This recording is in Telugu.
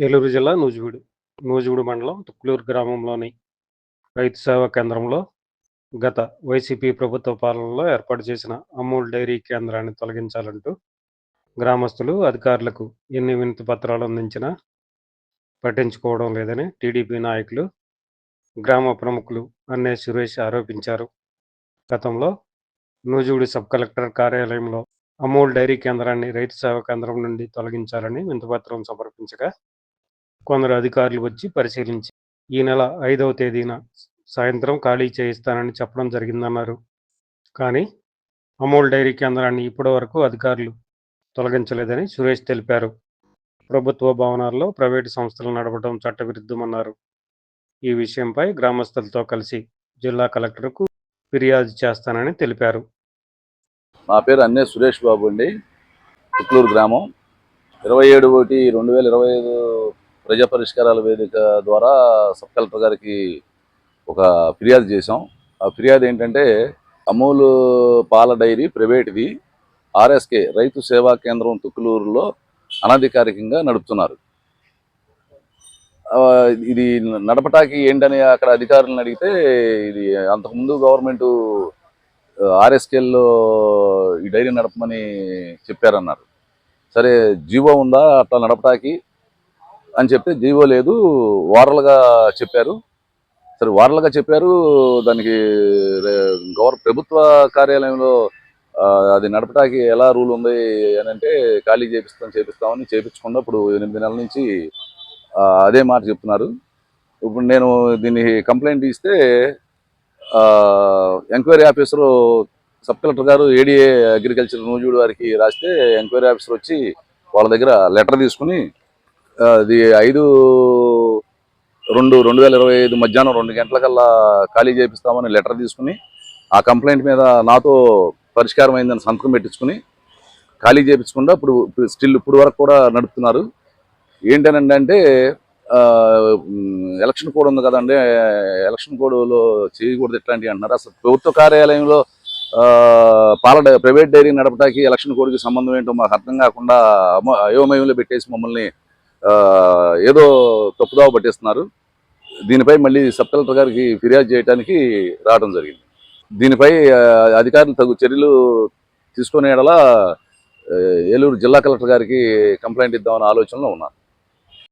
ఏలూరు జిల్లా నూజివీడు మండలం తుక్కులూరు గ్రామంలోని రైతు సేవా కేంద్రంలో గత వైసీపీ ప్రభుత్వ పాలనలో ఏర్పాటు చేసిన అమూల్ డైరీ కేంద్రాన్ని తొలగించాలంటూ గ్రామస్తులు అధికారులకు ఎన్ని వినతి పత్రాలు అందించినా పట్టించుకోవడం లేదని టీడీపీ నాయకులు, గ్రామ ప్రముఖులు అన్నే సురేష్ ఆరోపించారు. గతంలో నూజివీడు సబ్ కలెక్టర్ కార్యాలయంలో అమూల్ డైరీ కేంద్రాన్ని రైతు సేవా కేంద్రం నుండి తొలగించాలని వినతిపత్రం సమర్పించగా కొందరు అధికారులు వచ్చి పరిశీలించి ఈ నెల 5వ తేదీన సాయంత్రం ఖాళీ చేయిస్తానని చెప్పడం జరిగిందన్నారు. కానీ అమూల్ డైరీ కేంద్రాన్ని ఇప్పటివరకు అధికారులు తొలగించలేదని సురేష్ తెలిపారు. ప్రభుత్వ భవనాల్లో ప్రైవేటు సంస్థలు నడపడం చట్టవిరుద్ధమన్నారు. ఈ విషయంపై గ్రామస్తులతో కలిసి జిల్లా కలెక్టర్కు ఫిర్యాదు చేస్తానని తెలిపారు. నా పేరు అన్నే సురేష్ బాబు అండి. తుక్కులూరు గ్రామం. 27/1/2025 ప్రజా పరిష్కారాల వేదిక ద్వారా సబ్ కలెక్టర్ గారికి ఒక ఫిర్యాదు చేశాం. ఆ ఫిర్యాదు ఏంటంటే, అమూల్ పాల డైరీ ప్రైవేట్ది ఆర్ఎస్కే రైతు సేవా కేంద్రం తుక్కులూరులో అనధికారికంగా నడుపుతున్నారు. ఇది నడపటానికి ఏంటని అక్కడ అధికారులను అడిగితే, ఇది అంతకుముందు గవర్నమెంట్ ఆర్ఎస్కేల్లో ఈ డైరీ నడపమని చెప్పారన్నారు. సరే, జీవో ఉందా అట్లా నడపటానికి అని చెప్తే జీవో లేదు, వారలుగా చెప్పారు. సరే, వారలుగా చెప్పారు, దానికి ప్రభుత్వ కార్యాలయంలో అది నడపటానికి ఎలా రూల్ ఉంది అని అంటే, ఖాళీ చేపిస్తామని చేపించకుండా ఇప్పుడు 8 నెలల నుంచి అదే మాట చెప్తున్నారు. ఇప్పుడు నేను దీన్ని కంప్లైంట్ ఇస్తే ఎంక్వైరీ ఆఫీసరు సబ్ కలెక్టర్ గారు ఏడీఏ అగ్రికల్చర్ నూజివీడు వారికి రాస్తే ఎంక్వైరీ ఆఫీసర్ వచ్చి వాళ్ళ దగ్గర లెటర్ తీసుకుని అది 5/2/2025 మధ్యాహ్నం 2 గంటలకల్లా ఖాళీ చేపిస్తామని లెటర్ తీసుకుని ఆ కంప్లైంట్ మీద నాతో పరిష్కారం అయిందని సంతకం పెట్టించుకుని ఖాళీ చేయించకుండా ఇప్పుడు వరకు కూడా నడుపుతున్నారు. ఏంటనండి అంటే, ఎలక్షన్ కోడ్ ఉంది కదండి, ఎలక్షన్ కోడ్లో చేయకూడదు ఇట్లాంటివి అంటున్నారు. అసలు ప్రభుత్వ కార్యాలయంలో ప్రైవేట్ డైరీ నడపడానికి ఎలక్షన్ కోడ్కి సంబంధం ఏంటో మాకు అర్థం కాకుండా అయోమయంలో పెట్టేసి మమ్మల్ని ఏదో తప్పుదావ పట్టేస్తున్నారు. దీనిపై మళ్ళీ సబ్ కలెక్టర్ గారికి ఫిర్యాదు చేయడానికి రావడం జరిగింది. దీనిపై అధికారులు తగు చర్యలు తీసుకునే యెడల ఏలూరు జిల్లా కలెక్టర్ గారికి కంప్లైంట్ ఇద్దామనే ఆలోచనలో ఉన్నారు.